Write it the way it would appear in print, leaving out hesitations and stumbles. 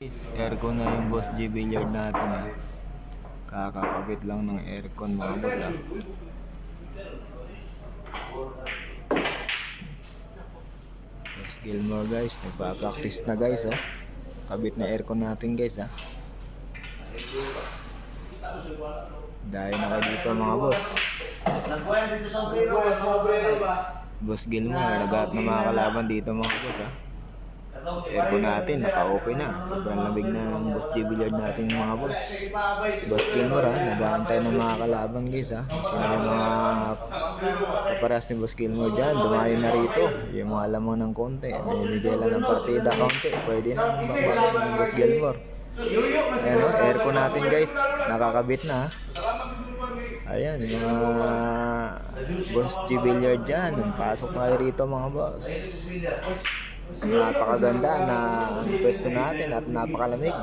Aircon na yung Boss G Billiard natin kakakabit lang ng aircon mga boss Boss Gilmore guys, nagpa-practice na guys kabit na aircon natin guys dahil na kayo dito mga boss. Boss Gilmore naghahanap ng mga kalaban dito mga boss aircon natin naka-open na, sobrang lamig na ng Boss G Billiard natin mga boss. Boss Gilmore nag-aantay ng mga kalaban guys sino yung mga kaparas ni Boss Gilmore dyan, dumayo na rito yung mga lamang ng konti, binibigay lang ng partida konti, pwede na ng Boss Gilmore. Aircon natin guys nakakabit na ayan yung mga Boss G Billiard dyan, pasok tayo rito mga boss. Napakaganda na pwesto natin at napakalamig.